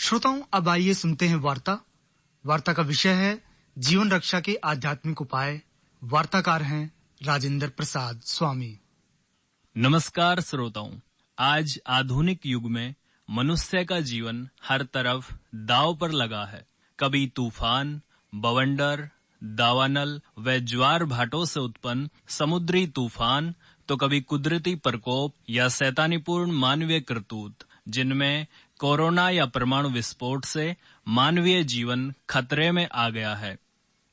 श्रोताओं, अब आइए सुनते हैं वार्ता का विषय है जीवन रक्षा के आध्यात्मिक उपाय। वार्ताकार हैं राजेंद्र प्रसाद स्वामी। नमस्कार श्रोताओं, आज आधुनिक युग में मनुष्य का जीवन हर तरफ दांव पर लगा है। कभी तूफान, बवंडर, दावानल व ज्वार भाटों से उत्पन्न समुद्री तूफान, तो कभी कुदरती प्रकोप या शैतानीपूर्ण मानवीय करतूत, जिनमें कोरोना या परमाणु विस्फोट से मानवीय जीवन खतरे में आ गया है।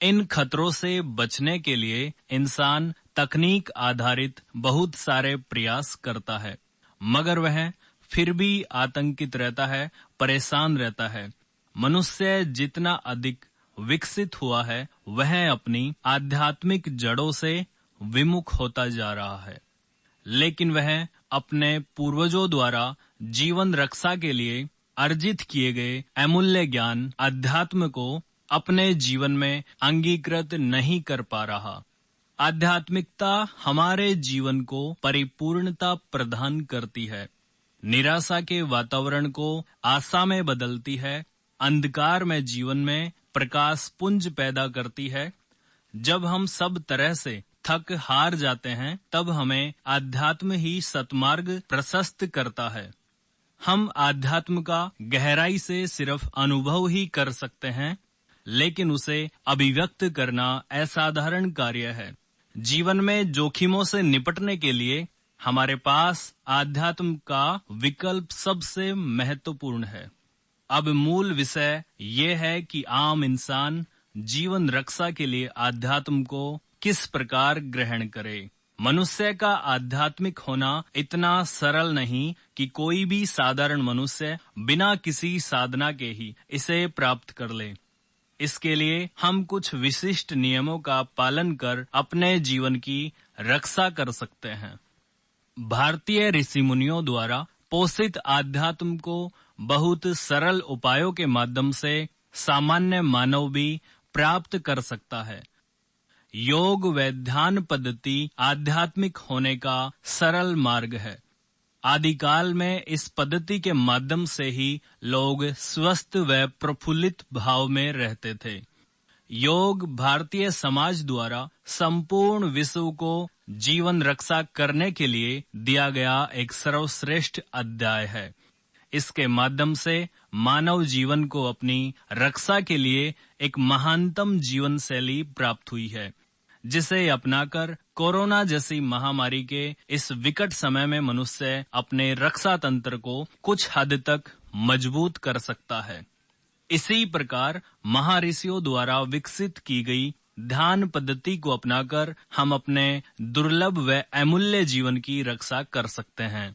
इन खतरों से बचने के लिए इंसान तकनीक आधारित बहुत सारे प्रयास करता है, मगर वह फिर भी आतंकित रहता है, परेशान रहता है। मनुष्य जितना अधिक विकसित हुआ है, वह अपनी आध्यात्मिक जड़ों से विमुख होता जा रहा है। लेकिन वह अपने पूर्वजों द्वारा जीवन रक्षा के लिए अर्जित किए गए अमूल्य ज्ञान अध्यात्म को अपने जीवन में अंगीकृत नहीं कर पा रहा। आध्यात्मिकता हमारे जीवन को परिपूर्णता प्रदान करती है, निराशा के वातावरण को आशा में बदलती है, अंधकार में जीवन में प्रकाश पुंज पैदा करती है। जब हम सब तरह से थक हार जाते हैं, तब हमें अध्यात्म ही सतमार्ग प्रशस्त करता है। हम अध्यात्म का गहराई से सिर्फ अनुभव ही कर सकते हैं, लेकिन उसे अभिव्यक्त करना असाधारण कार्य है। जीवन में जोखिमों से निपटने के लिए हमारे पास आध्यात्म का विकल्प सबसे महत्वपूर्ण है। अब मूल विषय ये है कि आम इंसान जीवन रक्षा के लिए आध्यात्म को किस प्रकार ग्रहण करे। मनुष्य का आध्यात्मिक होना इतना सरल नहीं कि कोई भी साधारण मनुष्य बिना किसी साधना के ही इसे प्राप्त कर ले। इसके लिए हम कुछ विशिष्ट नियमों का पालन कर अपने जीवन की रक्षा कर सकते हैं। भारतीय ऋषि मुनियों द्वारा पोषित आध्यात्म को बहुत सरल उपायों के माध्यम से सामान्य मानव भी प्राप्त कर सकता है। योग व ध्यान पद्धति आध्यात्मिक होने का सरल मार्ग है। आदिकाल में इस पद्धति के माध्यम से ही लोग स्वस्थ व प्रफुल्लित भाव में रहते थे। योग भारतीय समाज द्वारा संपूर्ण विश्व को जीवन रक्षा करने के लिए दिया गया एक सर्वश्रेष्ठ अध्याय है। इसके माध्यम से मानव जीवन को अपनी रक्षा के लिए एक महानतम जीवन शैली प्राप्त हुई है, जिसे अपनाकर कोरोना जैसी महामारी के इस विकट समय में मनुष्य अपने रक्षा तंत्र को कुछ हद तक मजबूत कर सकता है। इसी प्रकार महर्षियों द्वारा विकसित की गई ध्यान पद्धति को अपनाकर हम अपने दुर्लभ व अमूल्य जीवन की रक्षा कर सकते हैं।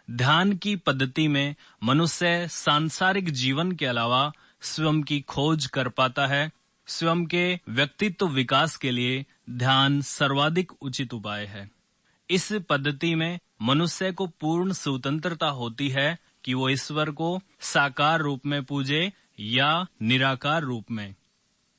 ध्यान की पद्धति में मनुष्य सांसारिक जीवन के अलावा स्वयं की खोज कर पाता है। स्वयं के व्यक्तित्व विकास के लिए ध्यान सर्वाधिक उचित उपाय है। इस पद्धति में मनुष्य को पूर्ण स्वतंत्रता होती है कि वो ईश्वर को साकार रूप में पूजे या निराकार रूप में।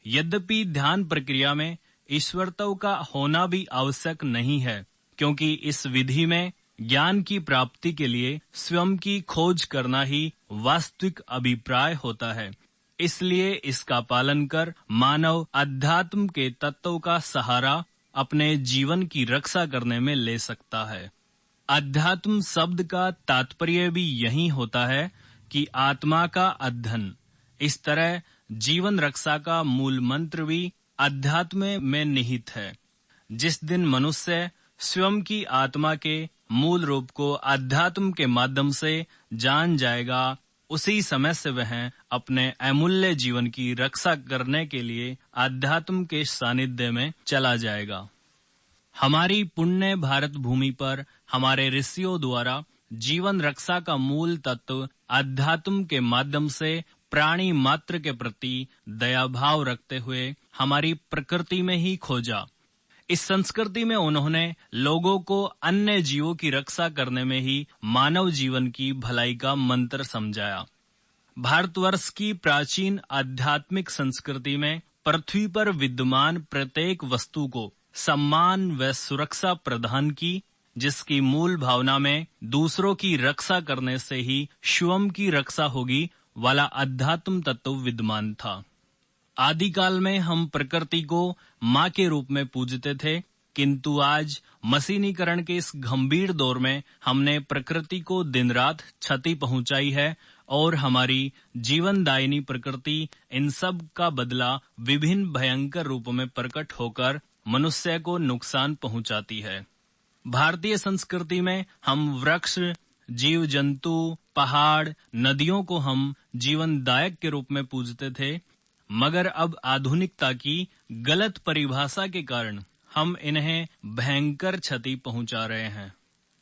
यद्यपि ध्यान प्रक्रिया में ईश्वरत्व का होना भी आवश्यक नहीं है, क्योंकि इस विधि में ज्ञान की प्राप्ति के लिए स्वयं की खोज करना ही वास्तविक अभिप्राय होता है। इसलिए इसका पालन कर मानव अध्यात्म के तत्वों का सहारा अपने जीवन की रक्षा करने में ले सकता है। अध्यात्म शब्द का तात्पर्य भी यही होता है कि आत्मा का अध्ययन। इस तरह जीवन रक्षा का मूल मंत्र भी अध्यात्म में निहित है। जिस दिन मनुष्य स्वयं की आत्मा के मूल रूप को अध्यात्म के माध्यम से जान जाएगा, उसी समय से वह अपने अमूल्य जीवन की रक्षा करने के लिए अध्यात्म के सानिध्य में चला जाएगा। हमारी पुण्य भारत भूमि पर हमारे ऋषियों द्वारा जीवन रक्षा का मूल तत्व अध्यात्म के माध्यम से प्राणी मात्र के प्रति दया भाव रखते हुए हमारी प्रकृति में ही खोजा। इस संस्कृति में उन्होंने लोगों को अन्य जीवों की रक्षा करने में ही मानव जीवन की भलाई का मंत्र समझाया। भारतवर्ष की प्राचीन आध्यात्मिक संस्कृति में पृथ्वी पर विद्यमान प्रत्येक वस्तु को सम्मान व सुरक्षा प्रदान की, जिसकी मूल भावना में दूसरों की रक्षा करने से ही स्वयं की रक्षा होगी, वाला अध्यात्म तत्व विद्यमान था। आदिकाल में हम प्रकृति को माँ के रूप में पूजते थे, किंतु आज मशीनीकरण के इस गंभीर दौर में हमने प्रकृति को दिन रात क्षति पहुंचाई है और हमारी जीवनदायिनी प्रकृति इन सब का बदला विभिन्न भयंकर रूपों में प्रकट होकर मनुष्य को नुकसान पहुंचाती है। भारतीय संस्कृति में हम वृक्ष, जीव जंतु, पहाड़, नदियों को हम जीवनदायक के रूप में पूजते थे, मगर अब आधुनिकता की गलत परिभाषा के कारण हम इन्हें भयंकर क्षति पहुंचा रहे हैं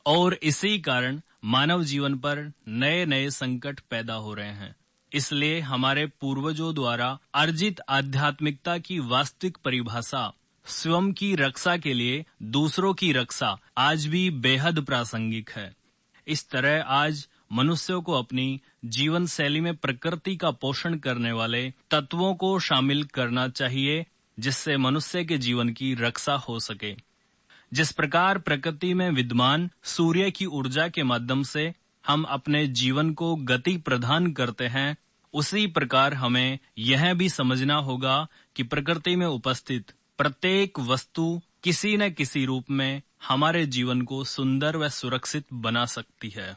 और इसी कारण मानव जीवन पर नए नए संकट पैदा हो रहे हैं। इसलिए हमारे पूर्वजों द्वारा अर्जित आध्यात्मिकता की वास्तविक परिभाषा स्वयं की रक्षा के लिए दूसरों की रक्षा आज भी बेहद प्रासंगिक है। इस तरह आज मनुष्यों को अपनी जीवन शैली में प्रकृति का पोषण करने वाले तत्वों को शामिल करना चाहिए, जिससे मनुष्य के जीवन की रक्षा हो सके। जिस प्रकार प्रकृति में विद्यमान सूर्य की ऊर्जा के माध्यम से हम अपने जीवन को गति प्रदान करते हैं, उसी प्रकार हमें यह भी समझना होगा कि प्रकृति में उपस्थित प्रत्येक वस्तु किसी न किसी रूप में हमारे जीवन को सुंदर व सुरक्षित बना सकती है।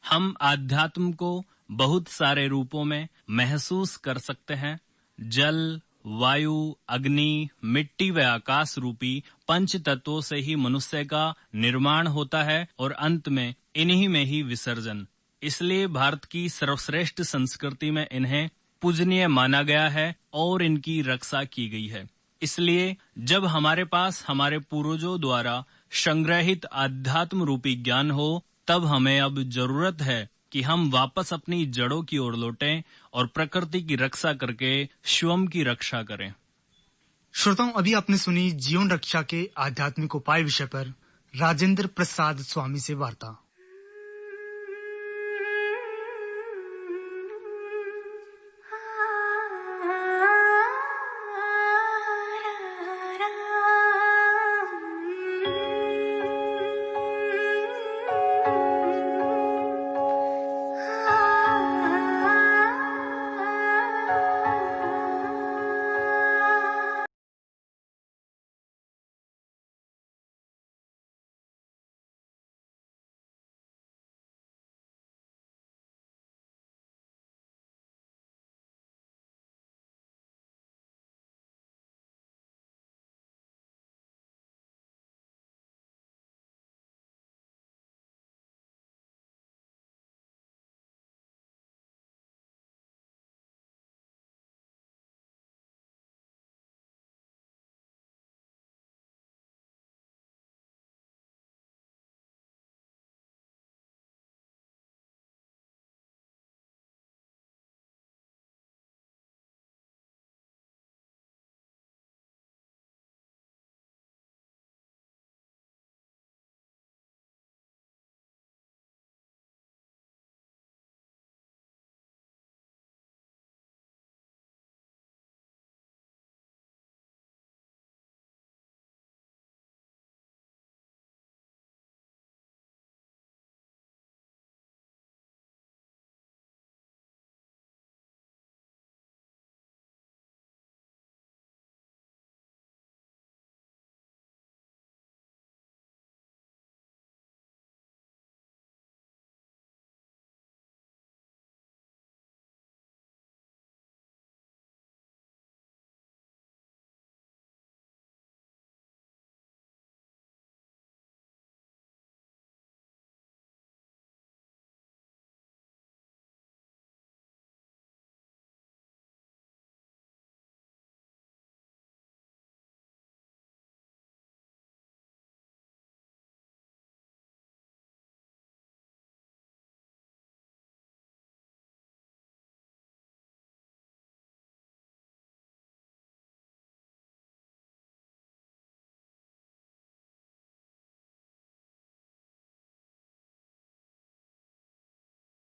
हम आध्यात्म को बहुत सारे रूपों में महसूस कर सकते हैं। जल, वायु, अग्नि, मिट्टी व आकाश रूपी पंच तत्वों से ही मनुष्य का निर्माण होता है और अंत में इन्हीं में ही विसर्जन। इसलिए भारत की सर्वश्रेष्ठ संस्कृति में इन्हें पूजनीय माना गया है और इनकी रक्षा की गई है। इसलिए जब हमारे पास हमारे पूर्वजों द्वारा संग्रहित आध्यात्म रूपी ज्ञान हो, तब हमें अब जरूरत है कि हम वापस अपनी जड़ों की ओर लौटें और प्रकृति की रक्षा करके स्वयं की रक्षा करें। श्रोताओं, अभी आपने सुनी जीवन रक्षा के आध्यात्मिक उपाय विषय पर राजेंद्र प्रसाद स्वामी से वार्ता।